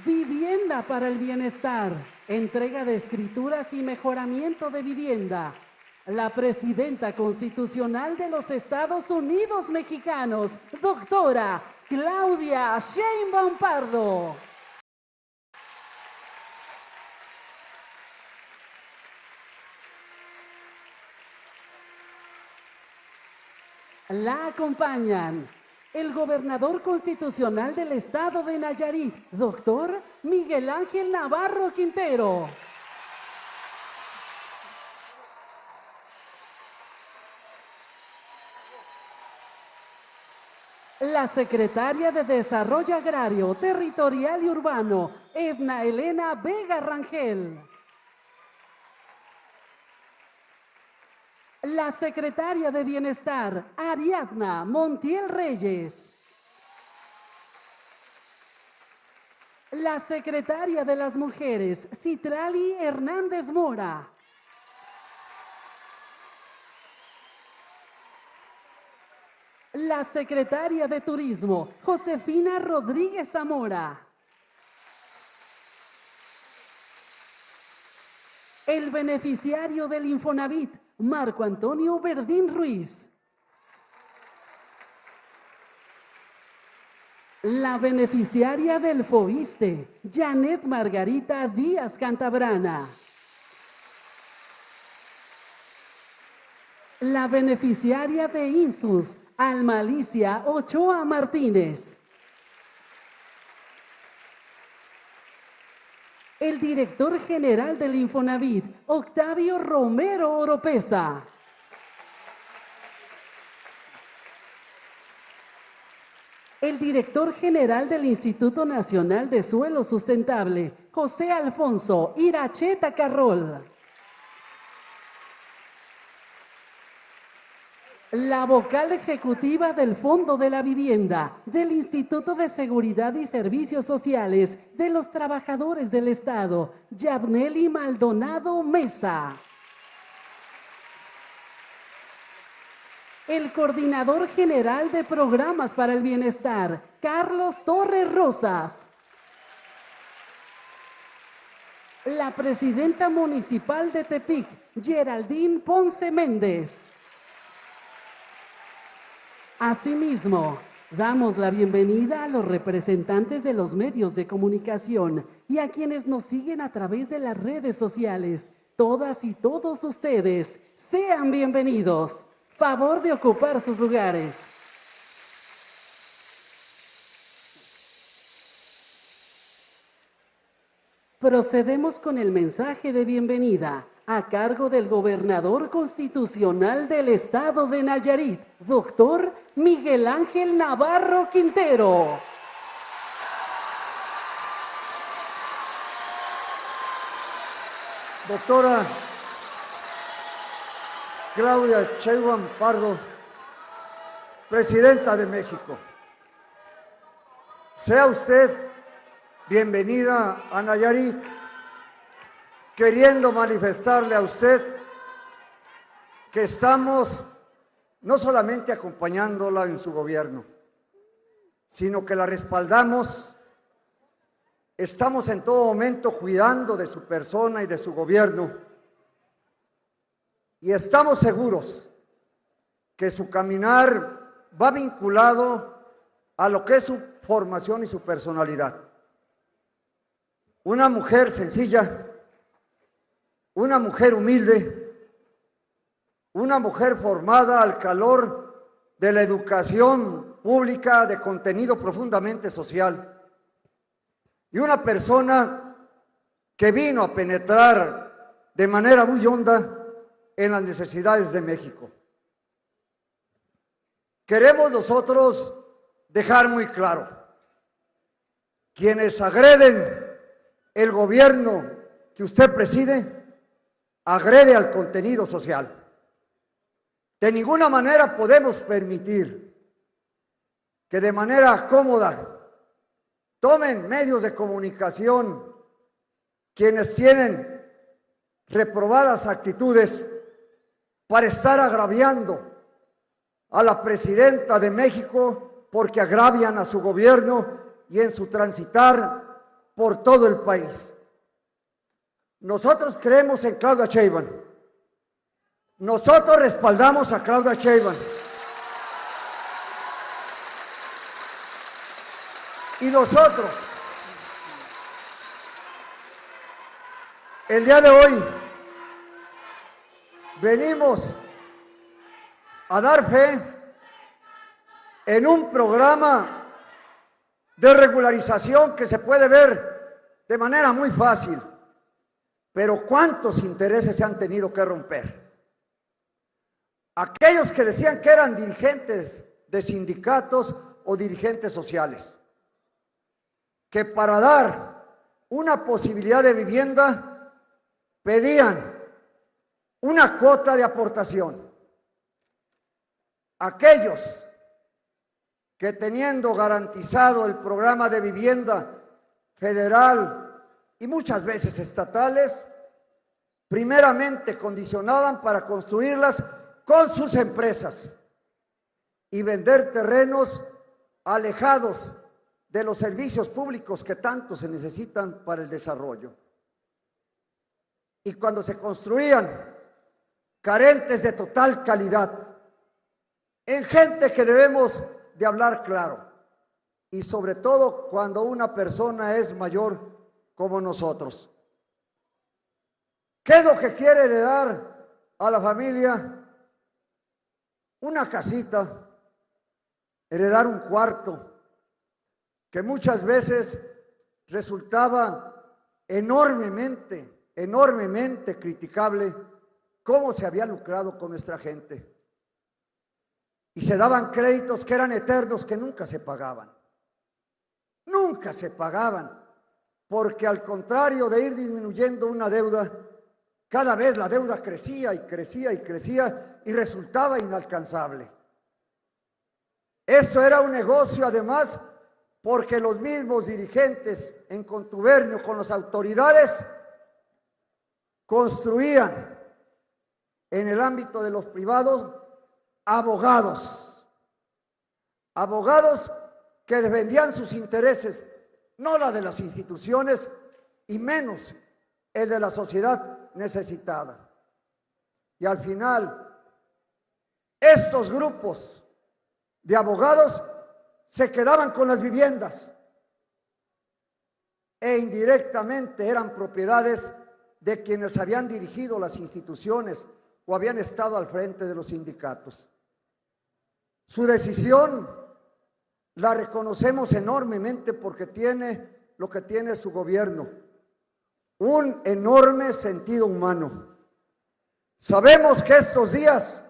Vivienda para el bienestar, entrega de escrituras y mejoramiento de vivienda. La presidenta constitucional de los Estados Unidos mexicanos, doctora Claudia Sheinbaum Pardo. La acompañan el gobernador constitucional del estado de Nayarit, doctor Miguel Ángel Navarro Quintero. La secretaria de Desarrollo Agrario, Territorial y Urbano, Edna Elena Vega Rangel. La secretaria de Bienestar, Ariadna Montiel Reyes. La secretaria de las Mujeres, Citlali Hernández Mora. La secretaria de Turismo, Josefina Rodríguez Zamora. El beneficiario del Infonavit, Marco Antonio Verdín Ruiz. La beneficiaria del FOBISTE, Janet Margarita Díaz Cantabrana. La beneficiaria de INSUS, Alma Alicia Ochoa Martínez. El director general del Infonavit, Octavio Romero Oropesa. El director general del Instituto Nacional de Suelo Sustentable, José Alfonso Iracheta Carrol. La vocal ejecutiva del Fondo de la Vivienda, del Instituto de Seguridad y Servicios Sociales de los Trabajadores del Estado, Yabneli Maldonado Mesa. El coordinador general de Programas para el Bienestar, Carlos Torres Rosas. La presidenta municipal de Tepic, Geraldine Ponce Méndez. Asimismo, damos la bienvenida a los representantes de los medios de comunicación y a quienes nos siguen a través de las redes sociales. Todas y todos ustedes, sean bienvenidos. Favor de ocupar sus lugares. Procedemos con el mensaje de bienvenida a cargo del gobernador constitucional del estado de Nayarit, doctor Miguel Ángel Navarro Quintero. Doctora Claudia Sheinbaum Pardo, Presidenta de México, sea usted bienvenida a Nayarit, queriendo manifestarle a usted que estamos no solamente acompañándola en su gobierno, sino que la respaldamos, estamos en todo momento cuidando de su persona y de su gobierno, y estamos seguros que su caminar va vinculado a lo que es su formación y su personalidad. Una mujer sencilla, una mujer humilde, una mujer formada al calor de la educación pública de contenido profundamente social, y una persona que vino a penetrar de manera muy honda en las necesidades de México. Queremos nosotros dejar muy claro, quienes agreden el gobierno que usted preside, agrede al contenido social. De ninguna manera podemos permitir que de manera cómoda tomen medios de comunicación quienes tienen reprobadas actitudes para estar agraviando a la presidenta de México, porque agravian a su gobierno y en su transitar por todo el país. Nosotros creemos en Claudia Sheinbaum. Nosotros respaldamos a Claudia Sheinbaum. Y nosotros, el día de hoy, venimos a dar fe en un programa de regularización que se puede ver de manera muy fácil, pero ¿cuántos intereses se han tenido que romper? Aquellos que decían que eran dirigentes de sindicatos o dirigentes sociales, que para dar una posibilidad de vivienda pedían una cuota de aportación. Aquellos que teniendo garantizado el programa de vivienda federal y muchas veces estatales, primeramente condicionaban para construirlas con sus empresas y vender terrenos alejados de los servicios públicos que tanto se necesitan para el desarrollo. Y cuando se construían, carentes de total calidad, en gente que debemos de hablar claro, y sobre todo cuando una persona es mayor como nosotros. ¿Qué es lo que quiere de dar a la familia? Una casita, heredar un cuarto, que muchas veces resultaba enormemente criticable cómo se había lucrado con nuestra gente. Y se daban créditos que eran eternos, que nunca se pagaban. Nunca se pagaban, porque al contrario de ir disminuyendo una deuda, cada vez la deuda crecía y crecía y crecía y resultaba inalcanzable. Esto era un negocio además, porque los mismos dirigentes en contubernio con las autoridades construían en el ámbito de los privados abogados que defendían sus intereses, no la de las instituciones y menos el de la sociedad necesitada. Y al final, estos grupos de abogados se quedaban con las viviendas e indirectamente eran propiedades de quienes habían dirigido las instituciones o habían estado al frente de los sindicatos. Su decisión la reconocemos enormemente porque tiene lo que tiene su gobierno, un enorme sentido humano. Sabemos que estos días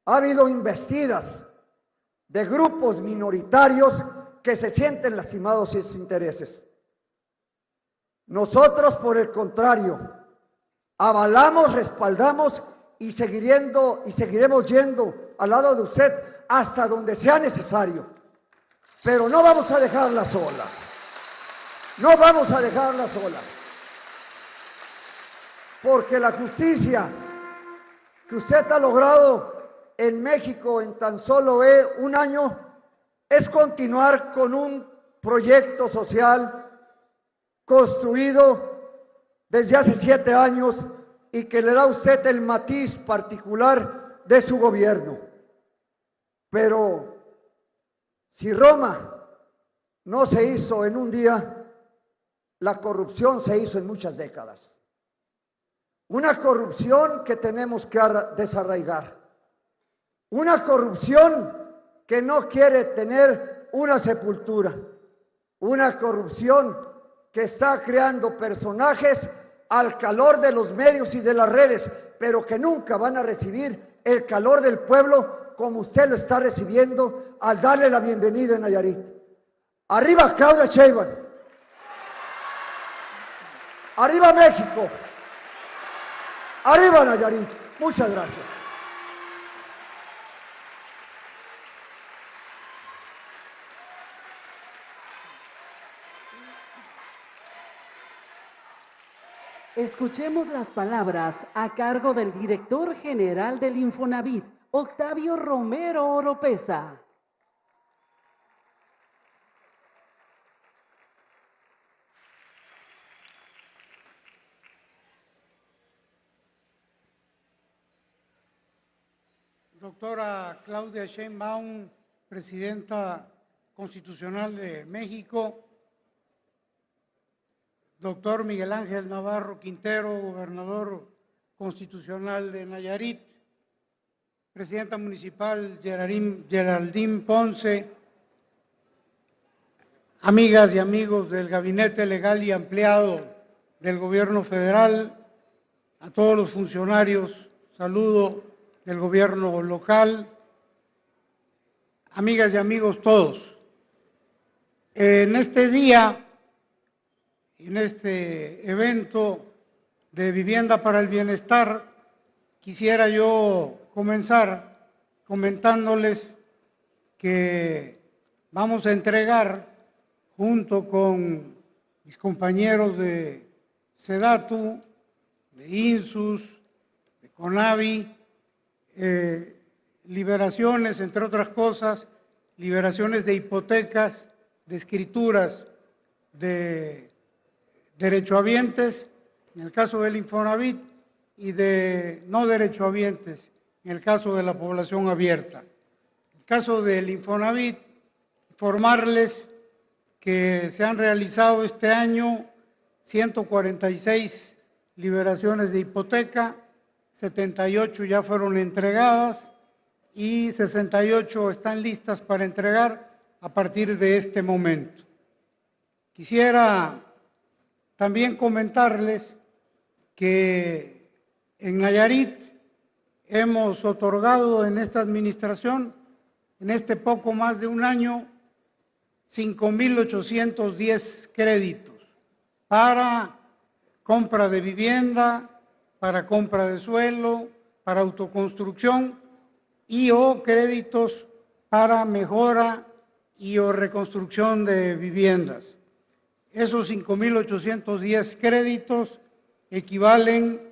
ha habido investidas de grupos minoritarios que se sienten lastimados en sus intereses. Nosotros, por el contrario, avalamos, respaldamos y seguiremos yendo al lado de usted hasta donde sea necesario. Pero no vamos a dejarla sola. No vamos a dejarla sola. Porque la justicia que usted ha logrado en México en tan solo un año es continuar con un proyecto social construido desde hace 7 años y que le da a usted el matiz particular de su gobierno. Pero si Roma no se hizo en un día, la corrupción se hizo en muchas décadas. Una corrupción que tenemos que desarraigar. Una corrupción que no quiere tener una sepultura. Una corrupción que está creando personajes al calor de los medios y de las redes, pero que nunca van a recibir el calor del pueblo como usted lo está recibiendo al darle la bienvenida en Nayarit. ¡Arriba Claudia Sheinbaum! ¡Arriba México! ¡Arriba Nayarit! Muchas gracias. Escuchemos las palabras a cargo del director general del Infonavit, Octavio Romero Oropeza. doctora Claudia Sheinbaum, presidenta constitucional de México, doctor Miguel Ángel Navarro Quintero, gobernador constitucional de Nayarit, presidenta municipal Geraldine Ponce, amigas y amigos del Gabinete Legal y Ampliado del Gobierno Federal, a todos los funcionarios, saludo del gobierno local, amigas y amigos todos. En este día, en este evento de Vivienda para el Bienestar, quisiera yo comenzar comentándoles que vamos a entregar, junto con mis compañeros de SEDATU, de INSUS, de CONAVI, liberaciones, entre otras cosas, liberaciones de hipotecas, de escrituras de derechohabientes, en el caso del Infonavit, y de no derechohabientes, en el caso de la población abierta. En el caso del Infonavit, informarles que se han realizado este año 146 liberaciones de hipoteca, 78 ya fueron entregadas y 68 están listas para entregar a partir de este momento. Quisiera también comentarles que en Nayarit hemos otorgado en esta administración, en este poco más de un año, 5,810 créditos para compra de vivienda, para compra de suelo, para autoconstrucción y o créditos para mejora y o reconstrucción de viviendas. Esos 5,810 créditos equivalen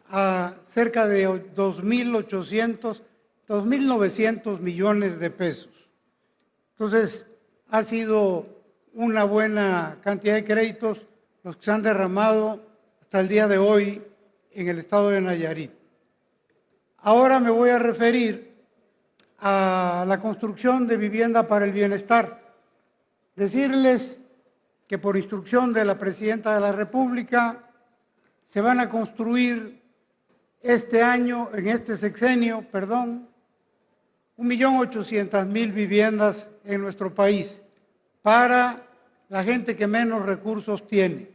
a cerca de 2,900 millones de pesos. Entonces, ha sido una buena cantidad de créditos los que se han derramado hasta el día de hoy en el estado de Nayarit. Ahora me voy a referir a la construcción de vivienda para el bienestar. Decirles que por instrucción de la Presidenta de la República se van a construir este año, en este sexenio, 1,800,000 viviendas en nuestro país para la gente que menos recursos tiene,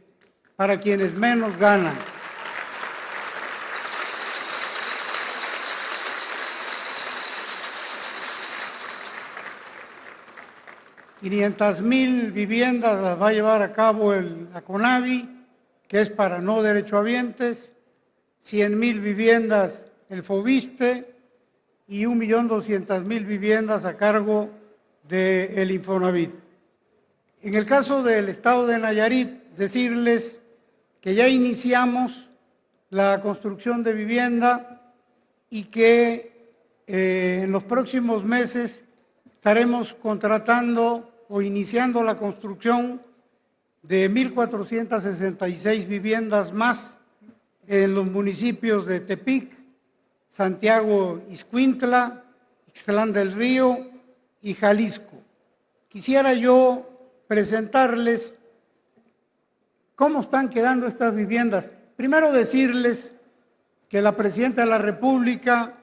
para quienes menos ganan. $500,000 viviendas las va a llevar a cabo la CONAVI, que es para no derechohabientes, 100,000 viviendas el FOBISTE y 1,200,000 viviendas a cargo del Infonavit. En el caso del estado de Nayarit, decirles que ya iniciamos la construcción de vivienda y que en los próximos meses estaremos contratando o iniciando la construcción de 1,466 viviendas más en los municipios de Tepic, Santiago Ixcuintla, Ixtlán del Río y Jalisco. Quisiera yo presentarles cómo están quedando estas viviendas. Primero decirles que la Presidenta de la República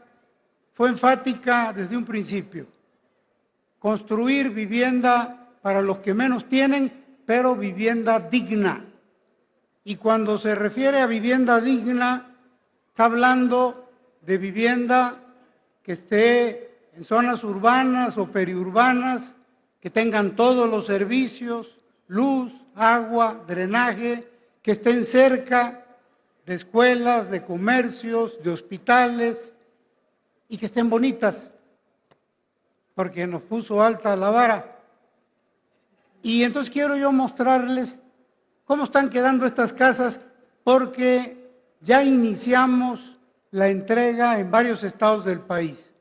fue enfática desde un principio. Construir vivienda para los que menos tienen, pero vivienda digna. Y cuando se refiere a vivienda digna, está hablando de vivienda que esté en zonas urbanas o periurbanas, que tengan todos los servicios, luz, agua, drenaje, que estén cerca de escuelas, de comercios, de hospitales y que estén bonitas, porque nos puso alta la vara. Y entonces quiero yo mostrarles cómo están quedando estas casas, porque ya iniciamos la entrega en varios estados del país.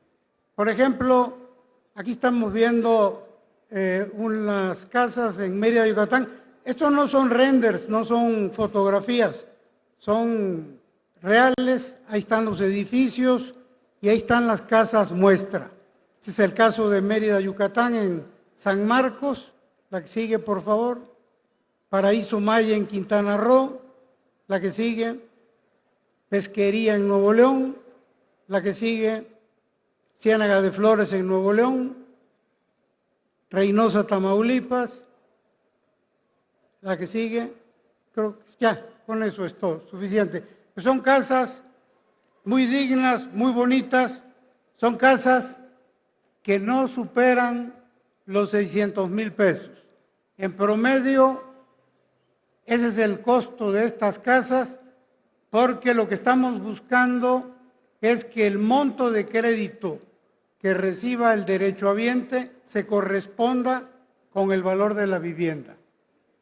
Por ejemplo, aquí estamos viendo unas casas en Mérida, Yucatán. Estos no son renders, no son fotografías, son reales. Ahí están los edificios y ahí están las casas muestra. Este es el caso de Mérida, Yucatán, en San Marcos. La que sigue, por favor. Paraíso Maya en Quintana Roo. La que sigue. Pesquería en Nuevo León. La que sigue. Ciénaga de Flores en Nuevo León. Reynosa, Tamaulipas. La que sigue. Creo que ya, con eso es todo, suficiente. Pues son casas muy dignas, muy bonitas. Son casas que no superan los 600,000 pesos. En promedio, ese es el costo de estas casas, porque lo que estamos buscando es que el monto de crédito que reciba el derechohabiente se corresponda con el valor de la vivienda.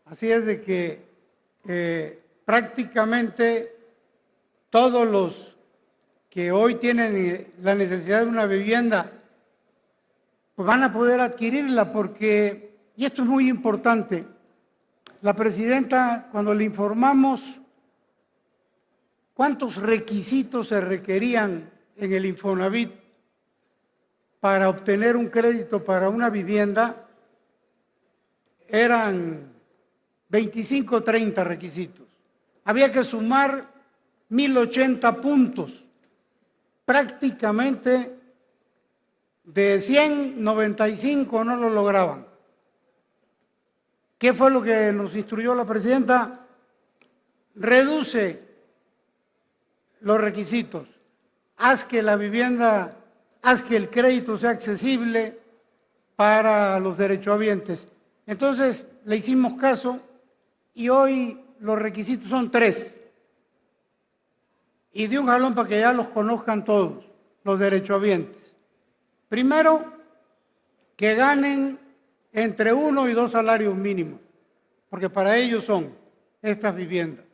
Así es de que prácticamente todos los que hoy tienen la necesidad de una vivienda pues van a poder adquirirla porque, y esto es muy importante, la presidenta, cuando le informamos cuántos requisitos se requerían en el Infonavit para obtener un crédito para una vivienda, eran 25 o 30 requisitos. Había que sumar 1,080 puntos, prácticamente de 100, 95 no lo lograban. ¿Qué fue lo que nos instruyó la presidenta? Reduce los requisitos, haz que la vivienda, haz que el crédito sea accesible para los derechohabientes. Entonces le hicimos caso y hoy los requisitos son 3. Y de un jalón para que ya los conozcan todos, los derechohabientes. Primero, que ganen entre 1 y 2 salarios mínimos, porque para ellos son estas viviendas.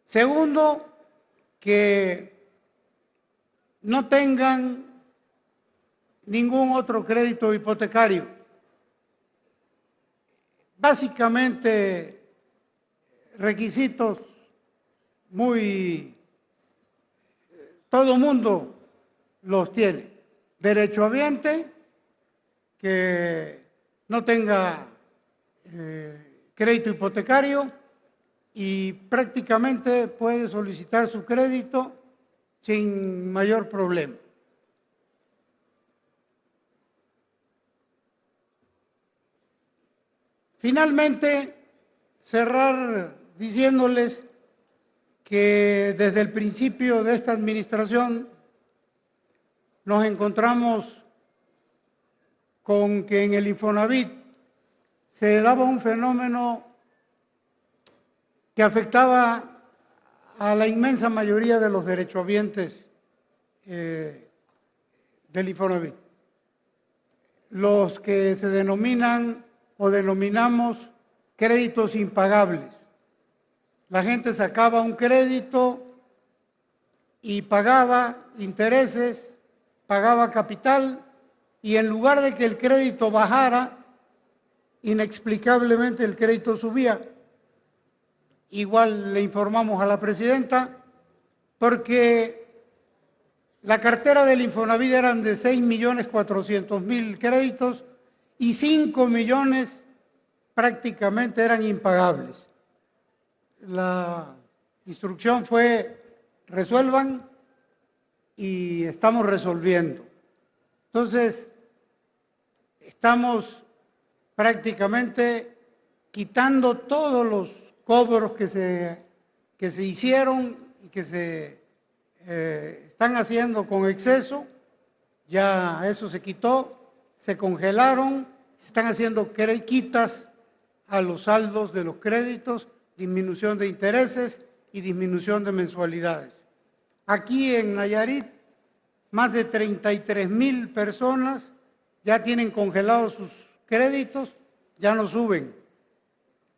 Segundo, que no tengan ningún otro crédito hipotecario. Básicamente, requisitos todo mundo los tiene. Derechohabiente, que no tenga crédito hipotecario y prácticamente puede solicitar su crédito sin mayor problema. Finalmente, cerrar diciéndoles que desde el principio de esta administración nos encontramos con que en el Infonavit se daba un fenómeno que afectaba a la inmensa mayoría de los derechohabientes del Infonavit. Los que se denominan o denominamos créditos impagables. La gente sacaba un crédito y pagaba intereses, pagaba capital, y en lugar de que el crédito bajara, inexplicablemente el crédito subía. Igual le informamos a la presidenta, porque la cartera del Infonavit eran de 6,400,000 créditos y 5 millones prácticamente eran impagables. La instrucción fue: resuelvan, y estamos resolviendo. Entonces, estamos prácticamente quitando todos los cobros que se hicieron y que se están haciendo con exceso. Ya eso se quitó, se congelaron, se están haciendo quitas a los saldos de los créditos, disminución de intereses y disminución de mensualidades. Aquí en Nayarit, más de 33,000 personas ya tienen congelados sus créditos, ya no suben.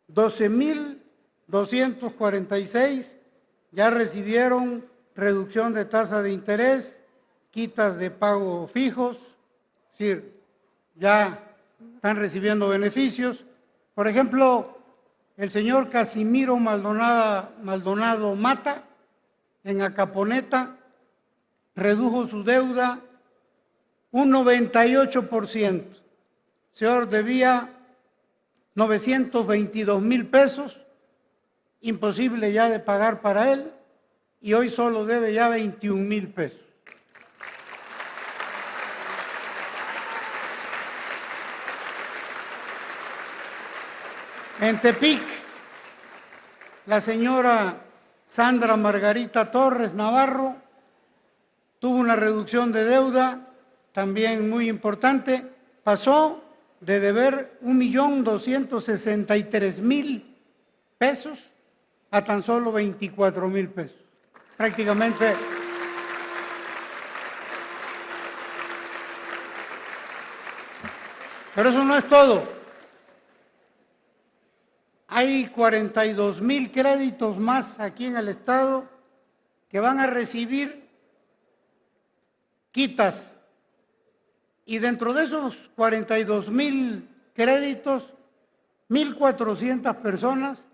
12,246 ya recibieron reducción de tasa de interés, quitas de pago fijos, es decir, ya están recibiendo beneficios. Por ejemplo, el señor Casimiro Maldonado Mata, en Acaponeta, redujo su deuda un 98%. El señor debía 922,000 pesos, imposible ya de pagar para él, y hoy solo debe ya 21,000 pesos. En Tepic, la señora Sandra Margarita Torres Navarro tuvo una reducción de deuda también muy importante, pasó de deber 1,263,000 pesos a tan solo 24,000 pesos. Prácticamente pero eso no es todo. Hay 42,000 créditos más aquí en el estado que van a recibir quitas, y dentro de esos 42,000 créditos, 1,400 personas,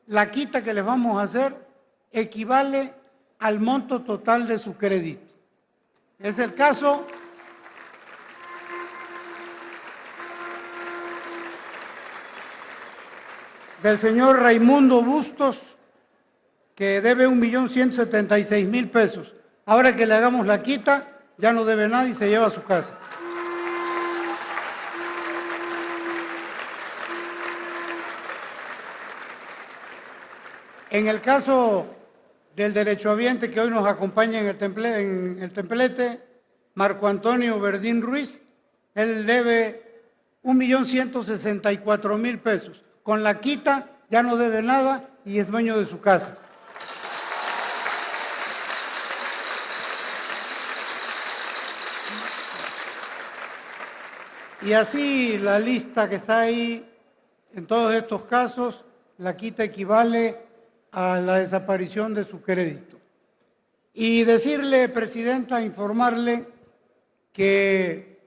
la quita que les vamos a hacer equivale al monto total de su crédito. Es el caso del señor Raimundo Bustos, que debe 1,176,000 pesos. Ahora que le hagamos la quita, ya no debe nada y se lleva a su casa. En el caso del derechohabiente que hoy nos acompaña en el templete, Marco Antonio Verdín Ruiz, él debe 1,164,000 pesos. Con la quita ya no debe nada y es dueño de su casa. Y así la lista que está ahí, en todos estos casos, la quita equivale a la desaparición de su crédito. Y decirle, Presidenta, informarle que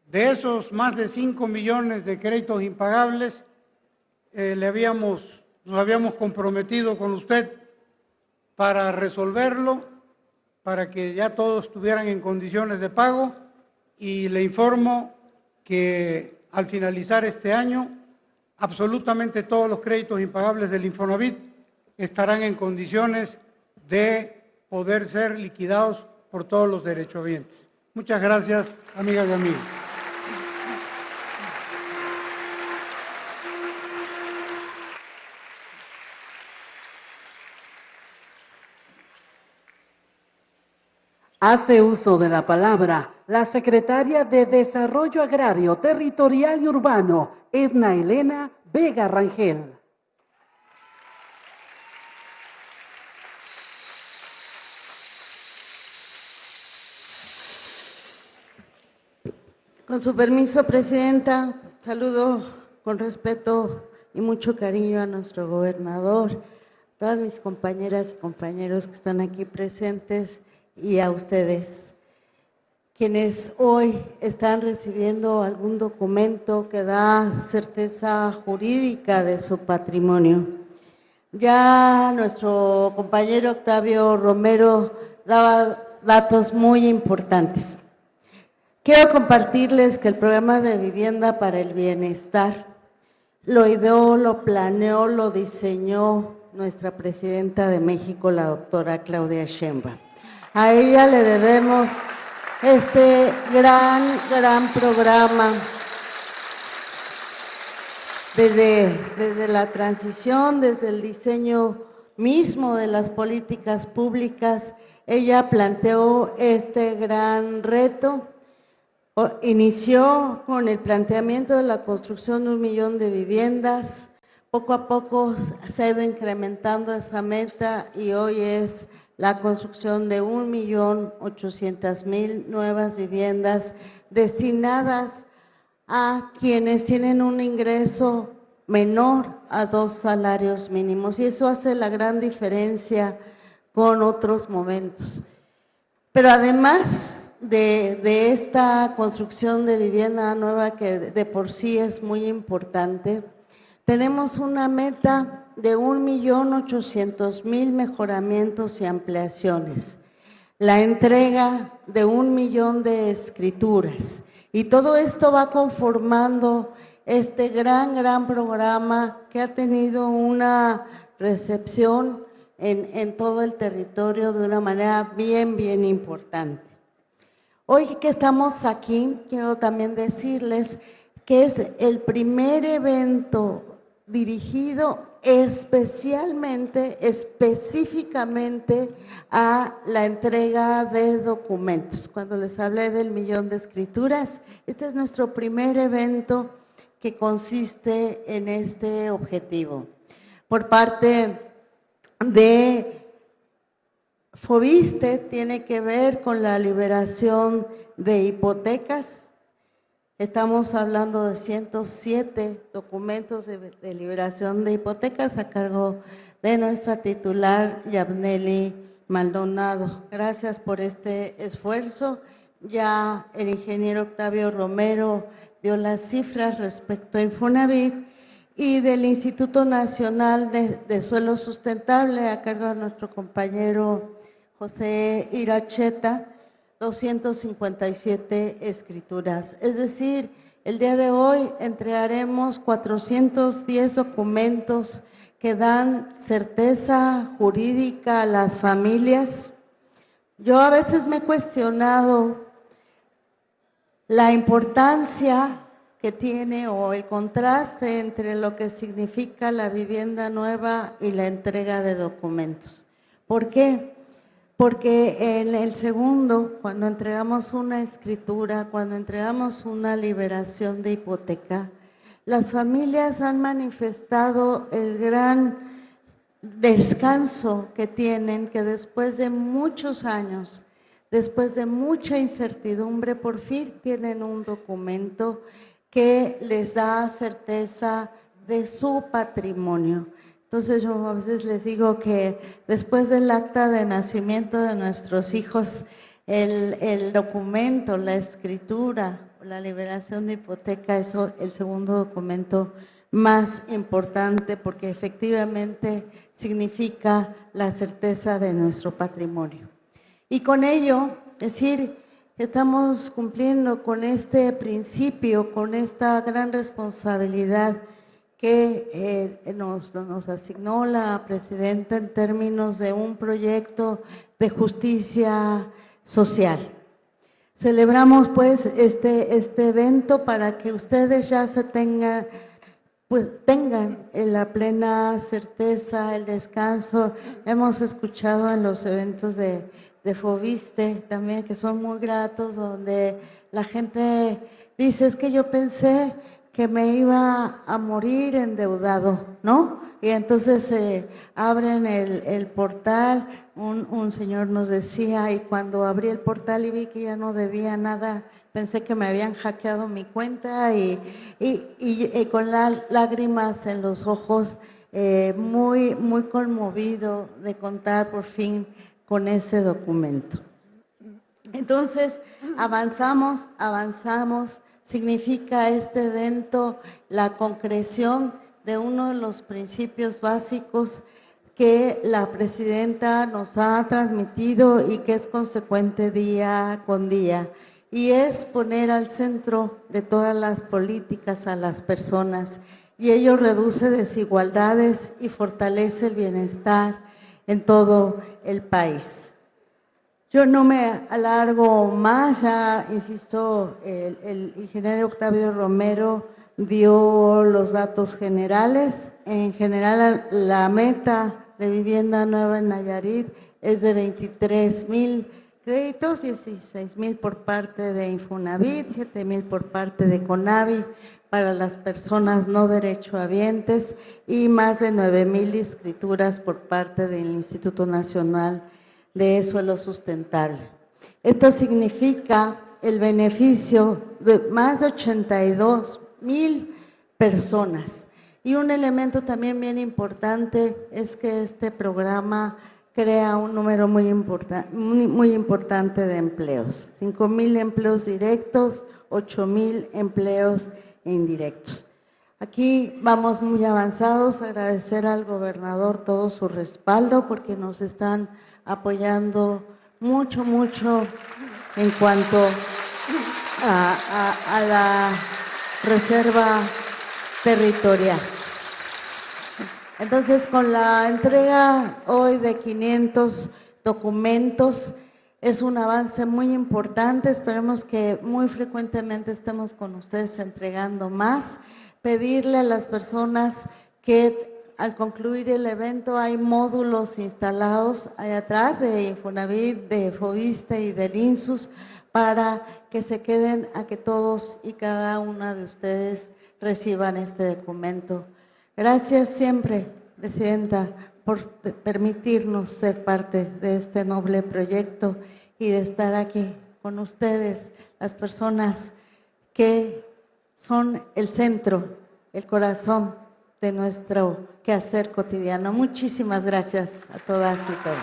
de esos más de 5 millones de créditos impagables, nos habíamos comprometido con usted para resolverlo, para que ya todos estuvieran en condiciones de pago, y le informo que al finalizar este año, absolutamente todos los créditos impagables del Infonavit estarán en condiciones de poder ser liquidados por todos los derechohabientes. Muchas gracias, amigas y amigos. Hace uso de la palabra la secretaria de Desarrollo Agrario, Territorial y Urbano, Edna Elena Vega Rangel. Con su permiso, Presidenta, saludo con respeto y mucho cariño a nuestro gobernador, todas mis compañeras y compañeros que están aquí presentes, y a ustedes, quienes hoy están recibiendo algún documento que da certeza jurídica de su patrimonio. Ya nuestro compañero Octavio Romero daba datos muy importantes. Quiero compartirles que el programa de vivienda para el bienestar lo ideó, lo planeó, lo diseñó nuestra presidenta de México, la doctora Claudia Sheinbaum. A ella le debemos este gran programa. Desde la transición, desde el diseño mismo de las políticas públicas, ella planteó este gran reto. Inició con el planteamiento de la construcción de 1 millón de viviendas. Poco a poco se ha ido incrementando esa meta y hoy es la construcción de 1,800,000 nuevas viviendas destinadas a quienes tienen un ingreso menor a 2 salarios mínimos, y eso hace la gran diferencia con otros momentos. Pero además de esta construcción de vivienda nueva, que de por sí es muy importante, tenemos una meta de 1,800,000 mejoramientos y ampliaciones. la entrega de 1 millón de escrituras. Y todo esto va conformando este gran programa que ha tenido una recepción en todo el territorio de una manera bien importante. Hoy que estamos aquí, quiero también decirles que es el primer evento dirigido específicamente a la entrega de documentos. Cuando les hablé del 1 millón de escrituras, este es nuestro primer evento que consiste en este objetivo. Por parte de Foviste tiene que ver con la liberación de hipotecas. Estamos hablando de 107 documentos de liberación de hipotecas a cargo de nuestra titular Yabneli Maldonado. Gracias por este esfuerzo. Ya el ingeniero Octavio Romero dio las cifras respecto a Infonavit y del Instituto Nacional de Suelo Sustentable a cargo de nuestro compañero José Iracheta, 257 escrituras. Es decir, el día de hoy entregaremos 410 documentos que dan certeza jurídica a las familias. Yo a veces me he cuestionado la importancia que tiene o el contraste entre lo que significa la vivienda nueva y la entrega de documentos. ¿Por qué? Porque en el segundo, cuando entregamos una escritura, cuando entregamos una liberación de hipoteca, las familias han manifestado el gran descanso que tienen, que después de muchos años, después de mucha incertidumbre, por fin tienen un documento que les da certeza de su patrimonio. Entonces yo a veces les digo que después del acta de nacimiento de nuestros hijos, el documento, la escritura, la liberación de hipoteca es el segundo documento más importante porque efectivamente significa la certeza de nuestro patrimonio. Y con ello, es decir, estamos cumpliendo con este principio, con esta gran responsabilidad que nos asignó la presidenta en términos de un proyecto de justicia social. Celebramos pues este evento para que ustedes ya tengan la plena certeza, el descanso. Hemos escuchado en los eventos de Foviste también que son muy gratos, donde la gente dice, es que yo pensé que me iba a morir endeudado, ¿no? Y entonces abren el portal, un señor nos decía, y cuando abrí el portal y vi que ya no debía nada, pensé que me habían hackeado mi cuenta y con las lágrimas en los ojos, muy conmovido de contar por fin con ese documento. Entonces, avanzamos, significa este evento la concreción de uno de los principios básicos que la presidenta nos ha transmitido y que es consecuente día con día, y es poner al centro de todas las políticas a las personas, y ello reduce desigualdades y fortalece el bienestar en todo el país. Yo no me alargo más, ya insisto, el ingeniero Octavio Romero dio los datos generales. En general, la meta de vivienda nueva en Nayarit es de 23,000 créditos, 16,000 por parte de Infonavit, 7,000 por parte de CONAVI para las personas no derechohabientes y más de 9,000 escrituras por parte del Instituto Nacional de Suelo Sustentable. Esto significa el beneficio de más de 82,000 personas. Y un elemento también bien importante es que este programa crea un número muy importante de empleos. 5,000 empleos directos, 8,000 empleos indirectos. Aquí vamos muy avanzados, agradecer al gobernador todo su respaldo porque nos están apoyando mucho en cuanto a la reserva territorial. Entonces, con la entrega hoy de 500 documentos, es un avance muy importante. Esperemos que muy frecuentemente estemos con ustedes entregando más. Pedirle a las personas que al concluir el evento hay módulos instalados ahí atrás de Infonavit, de Foviste y del INSUS para que se queden a que todos y cada una de ustedes reciban este documento. Gracias siempre, Presidenta, por permitirnos ser parte de este noble proyecto y de estar aquí con ustedes, las personas que son el centro, el corazón de nuestro quehacer cotidiano. Muchísimas gracias a todas y todos.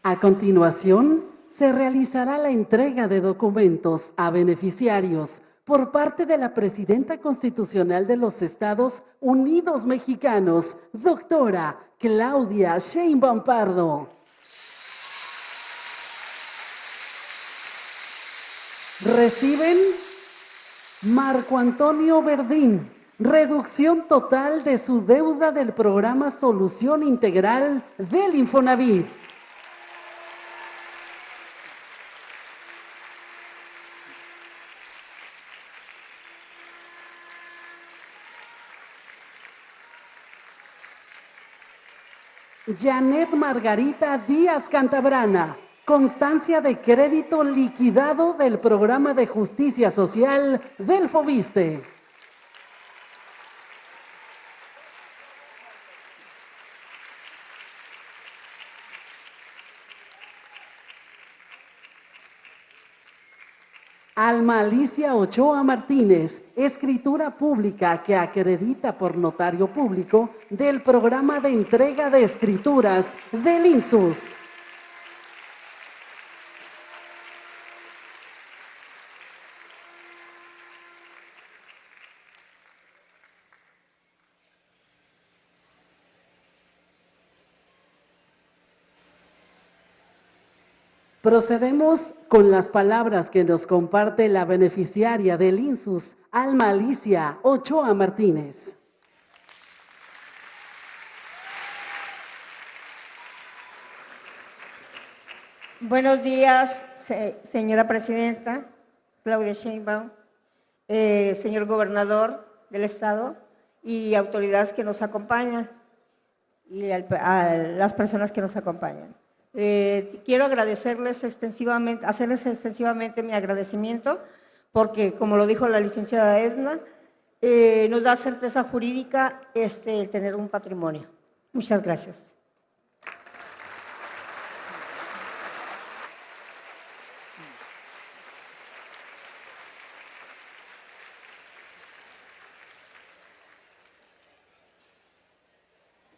A continuación, se realizará la entrega de documentos a beneficiarios por parte de la Presidenta Constitucional de los Estados Unidos Mexicanos, doctora Claudia Sheinbaum Pardo. Reciben Marco Antonio Verdín, reducción total de su deuda del programa Solución Integral del Infonavit. Janet Margarita Díaz Cantabrana, constancia de crédito liquidado del Programa de Justicia Social del Foviste. Alma Alicia Ochoa Martínez, escritura pública que acredita por notario público del Programa de Entrega de Escrituras del INSUS. Procedemos con las palabras que nos comparte la beneficiaria del INSUS, Alma Alicia Ochoa Martínez. Buenos días, señora Presidenta, Claudia Sheinbaum, señor Gobernador del Estado y autoridades que nos acompañan y a las personas que nos acompañan. Quiero agradecerles extensivamente, hacerles extensivamente mi agradecimiento porque, como lo dijo la licenciada Edna, nos da certeza jurídica el tener un patrimonio. Muchas gracias.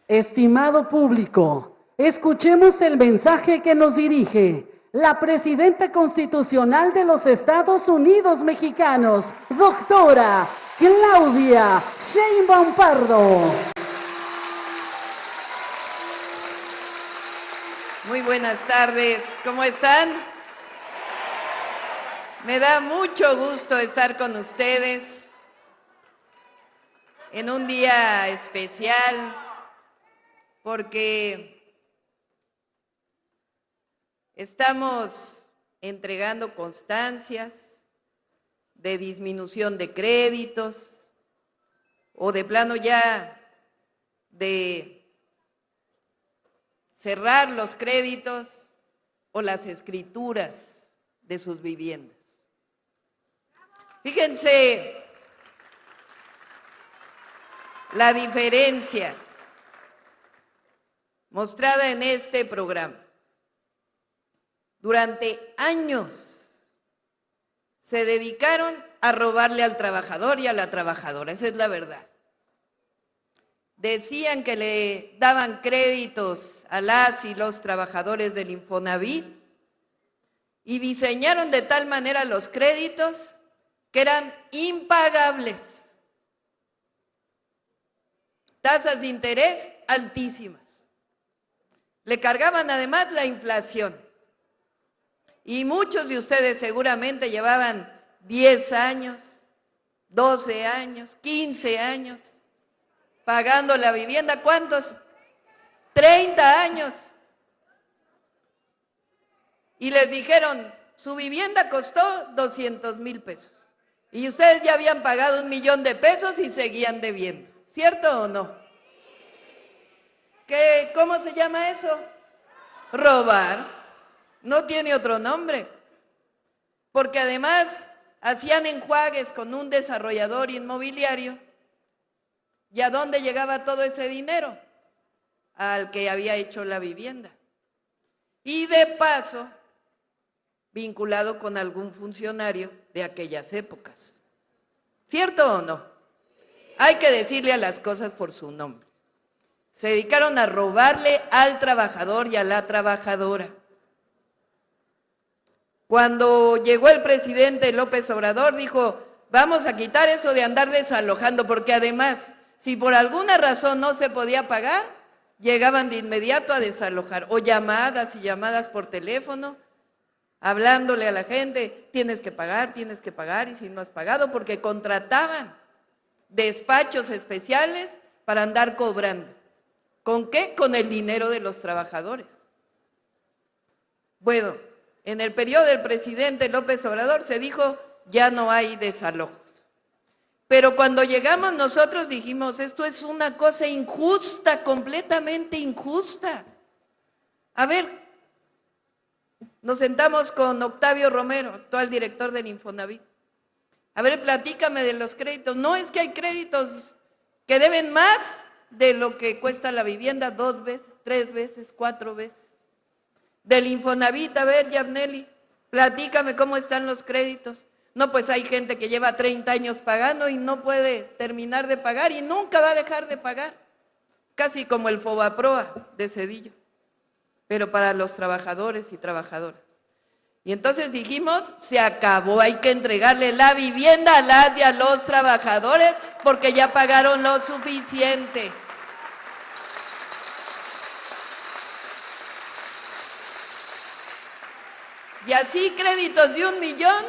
Estimado público, escuchemos el mensaje que nos dirige la Presidenta Constitucional de los Estados Unidos Mexicanos, doctora Claudia Sheinbaum Pardo. Muy buenas tardes, ¿cómo están? Me da mucho gusto estar con ustedes en un día especial porque estamos entregando constancias de disminución de créditos o de plano ya de cerrar los créditos o las escrituras de sus viviendas. Fíjense la diferencia mostrada en este programa. Durante años se dedicaron a robarle al trabajador y a la trabajadora, esa es la verdad. decían que le daban créditos a las y los trabajadores del Infonavit y diseñaron de tal manera los créditos que eran impagables. Tasas de interés altísimas. Le cargaban además la inflación. Y muchos de ustedes seguramente llevaban 10 años, 12 años, 15 años pagando la vivienda. ¿Cuántos? 30 años. Y les dijeron, su vivienda costó 200,000 pesos. Y ustedes ya habían pagado 1,000,000 de pesos y seguían debiendo. ¿Cierto o no? ¿Cómo se llama eso? Robar. No tiene otro nombre. Porque además hacían enjuagues con un desarrollador inmobiliario. ¿Y a dónde llegaba todo ese dinero? Al que había hecho la vivienda. Y de paso, vinculado con algún funcionario de aquellas épocas. ¿Cierto o no? Hay que decirle a las cosas por su nombre. Se dedicaron a robarle al trabajador y a la trabajadora. Cuando llegó el presidente López Obrador, dijo, vamos a quitar eso de andar desalojando, porque además, si por alguna razón no se podía pagar, llegaban de inmediato a desalojar, o llamadas y llamadas por teléfono, hablándole a la gente, tienes que pagar, y si no has pagado, porque contrataban despachos especiales para andar cobrando. ¿Con qué? Con el dinero de los trabajadores. Bueno, en el periodo del presidente López Obrador se dijo, ya no hay desalojos. Pero cuando llegamos nosotros dijimos, esto es una cosa injusta, completamente injusta. A ver, nos sentamos con Octavio Romero, actual director del Infonavit. A ver, platícame de los créditos. No, es que hay créditos que deben más de lo que cuesta la vivienda 2 veces, 3 veces, 4 veces. Del Infonavit, a ver, Yabneli, platícame cómo están los créditos. No, pues hay gente que lleva 30 años pagando y no puede terminar de pagar y nunca va a dejar de pagar. Casi como el Fobaproa de Cedillo, pero para los trabajadores y trabajadoras. Y entonces dijimos, se acabó, hay que entregarle la vivienda a las y a los trabajadores porque ya pagaron lo suficiente. Y así créditos de 1,000,000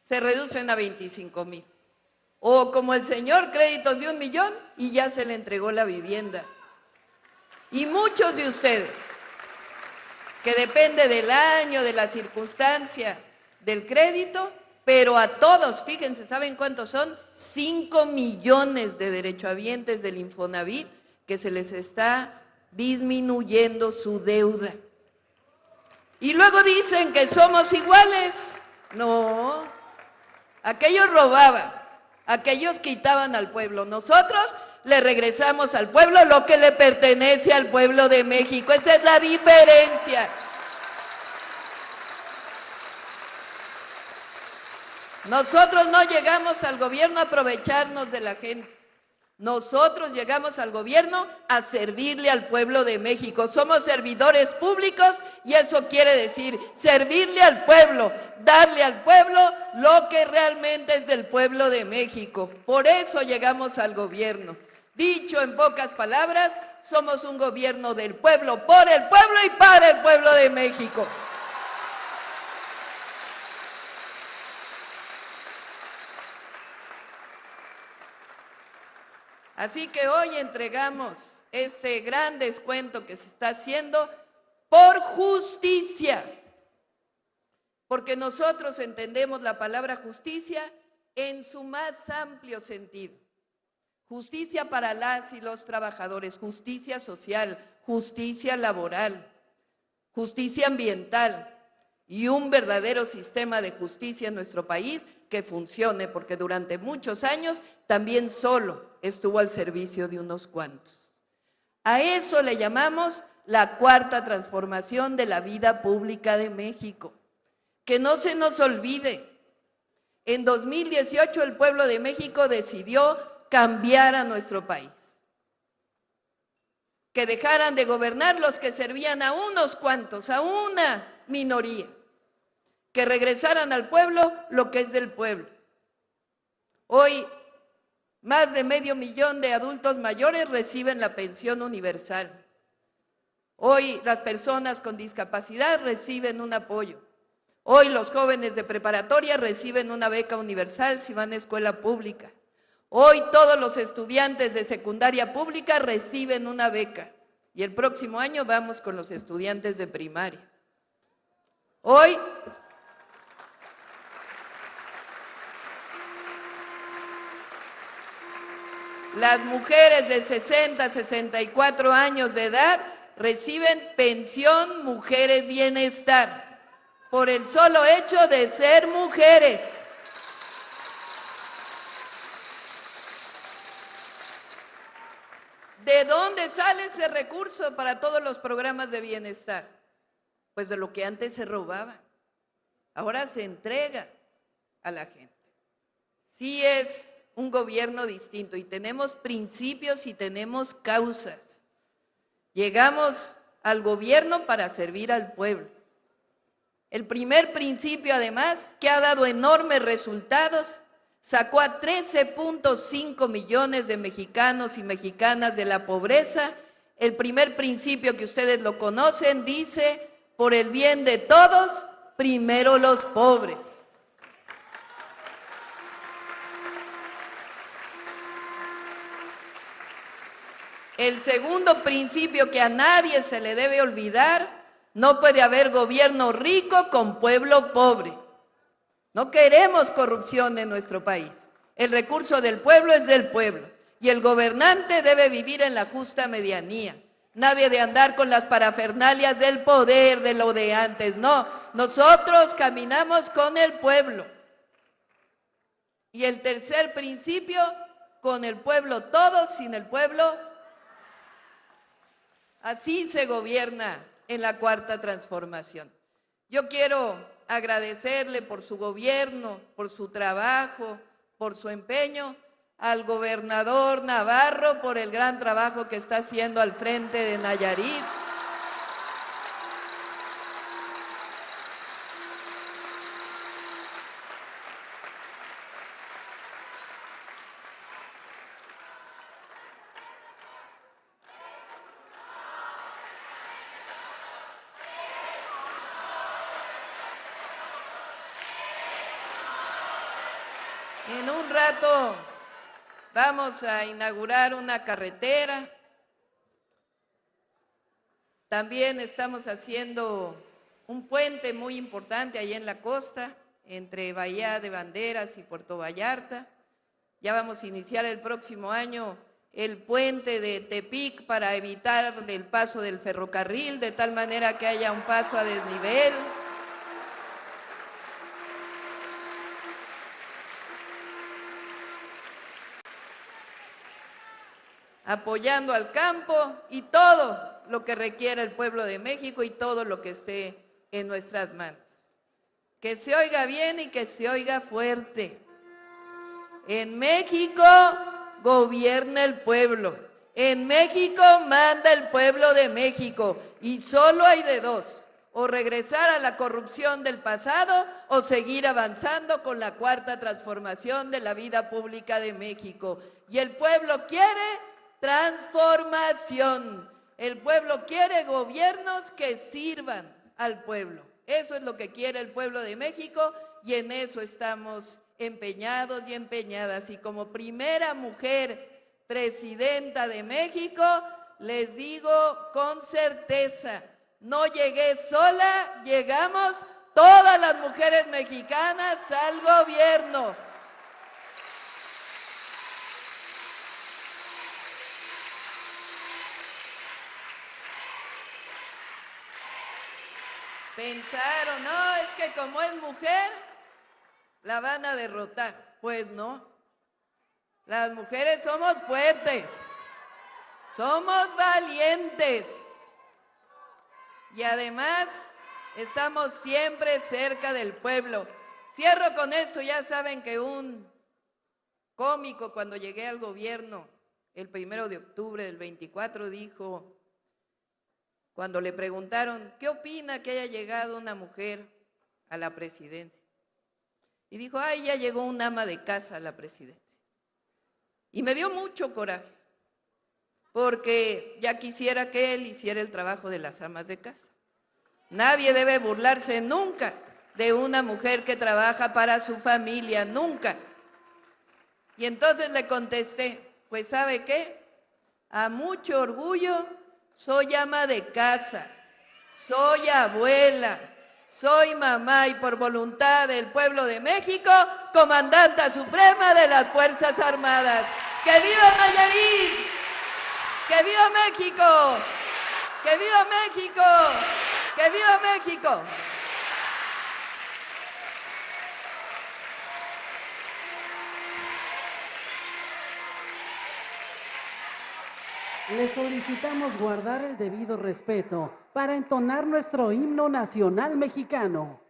se reducen a 25,000. O como el señor, créditos de 1,000,000 y ya se le entregó la vivienda. Y muchos de ustedes, que depende del año, de la circunstancia, del crédito, pero a todos, fíjense, ¿saben cuántos son? 5 millones de derechohabientes del Infonavit que se les está disminuyendo su deuda. Y luego dicen que somos iguales. No, aquellos robaban, aquellos quitaban al pueblo. Nosotros le regresamos al pueblo lo que le pertenece al pueblo de México. Esa es la diferencia. Nosotros no llegamos al gobierno a aprovecharnos de la gente. Nosotros llegamos al gobierno a servirle al pueblo de México. Somos servidores públicos y eso quiere decir servirle al pueblo, darle al pueblo lo que realmente es del pueblo de México. Por eso llegamos al gobierno. Dicho en pocas palabras, somos un gobierno del pueblo, por el pueblo y para el pueblo de México. Así que hoy entregamos este gran descuento que se está haciendo por justicia, porque nosotros entendemos la palabra justicia en su más amplio sentido. Justicia para las y los trabajadores, justicia social, justicia laboral, justicia ambiental y un verdadero sistema de justicia en nuestro país que funcione, porque durante muchos años también solo estuvo al servicio de unos cuantos. A eso le llamamos la cuarta transformación de la vida pública de México. Que no se nos olvide, en 2018 el pueblo de México decidió cambiar a nuestro país. que dejaran de gobernar los que servían a unos cuantos, a una minoría, que regresaran al pueblo lo que es del pueblo. Hoy, más de 500,000 de adultos mayores reciben la pensión universal. Hoy las personas con discapacidad reciben un apoyo. Hoy los jóvenes de preparatoria reciben una beca universal si van a escuela pública. Hoy todos los estudiantes de secundaria pública reciben una beca. Y el próximo año vamos con los estudiantes de primaria. Hoy las mujeres de 60 a 64 años de edad reciben pensión Mujeres Bienestar por el solo hecho de ser mujeres. ¿De dónde sale ese recurso para todos los programas de bienestar? Pues de lo que antes se robaba. Ahora se entrega a la gente. Sí es un gobierno distinto y tenemos principios y tenemos causas. Llegamos al gobierno para servir al pueblo. El primer principio, además, que ha dado enormes resultados, sacó a 13.5 millones de mexicanos y mexicanas de la pobreza. El primer principio, que ustedes lo conocen, dice: por el bien de todos, primero los pobres. El segundo principio, que a nadie se le debe olvidar: no puede haber gobierno rico con pueblo pobre. No queremos corrupción en nuestro país. El recurso del pueblo es del pueblo y el gobernante debe vivir en la justa medianía. Nadie de andar con las parafernalias del poder, de lo de antes. No, nosotros caminamos con el pueblo. Y el tercer principio: con el pueblo todo, sin el pueblo. Así se gobierna en la Cuarta Transformación. Yo quiero agradecerle por su gobierno, por su trabajo, por su empeño, al gobernador Navarro por el gran trabajo que está haciendo al frente de Nayarit. En un rato vamos a inaugurar una carretera. También estamos haciendo un puente muy importante ahí en la costa, entre Bahía de Banderas y Puerto Vallarta. Ya vamos a iniciar el próximo año el puente de Tepic para evitar el paso del ferrocarril, de tal manera que haya un paso a desnivel. Apoyando al campo y todo lo que requiera el pueblo de México y todo lo que esté en nuestras manos. Que se oiga bien y que se oiga fuerte. En México gobierna el pueblo. En México manda el pueblo de México. Y solo hay de dos: o regresar a la corrupción del pasado o seguir avanzando con la Cuarta Transformación de la vida pública de México. Y el pueblo quiere transformación. El pueblo quiere gobiernos que sirvan al pueblo. Eso es lo que quiere el pueblo de México y en eso estamos empeñados y empeñadas. Y como primera mujer presidenta de México, les digo con certeza: no llegué sola, llegamos todas las mujeres mexicanas al gobierno. Pensaron, no, es que como es mujer, la van a derrotar. Pues no, las mujeres somos fuertes, somos valientes y además estamos siempre cerca del pueblo. Cierro con esto. Ya saben que un cómico, cuando llegué al gobierno el 1 de octubre del 24, dijo: cuando le preguntaron, ¿qué opina que haya llegado una mujer a la presidencia? Y dijo, ay, ya llegó un ama de casa a la presidencia. Y me dio mucho coraje, porque ya quisiera que él hiciera el trabajo de las amas de casa. Nadie debe burlarse nunca de una mujer que trabaja para su familia, nunca. Y entonces le contesté, pues ¿sabe qué? A mucho orgullo, soy ama de casa, soy abuela, soy mamá y por voluntad del pueblo de México, comandanta suprema de las Fuerzas Armadas. ¡Que viva Nayarit! ¡Que viva México! ¡Que viva México! ¡Que viva México! Le solicitamos guardar el debido respeto para entonar nuestro himno nacional mexicano.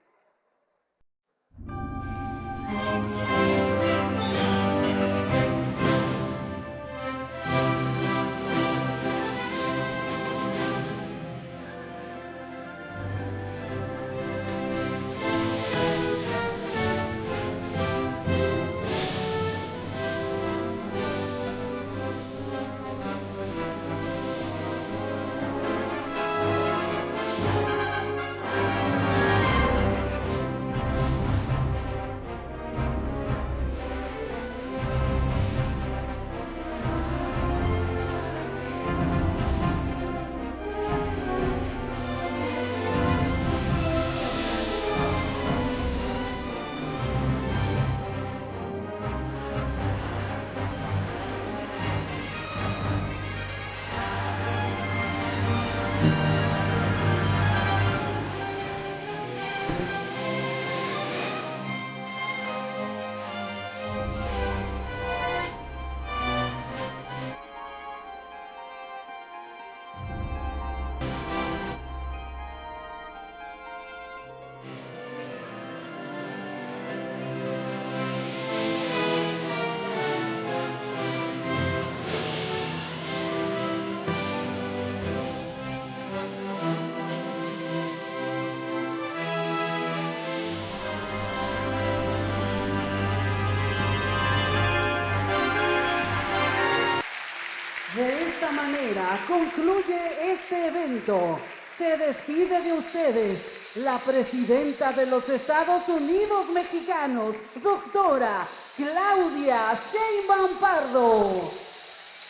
De esta manera concluye este evento. Se despide de ustedes la presidenta de los Estados Unidos mexicanos, doctora Claudia Sheinbaum Pardo.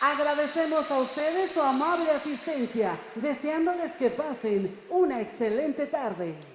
Agradecemos a ustedes su amable asistencia, deseándoles que pasen una excelente tarde.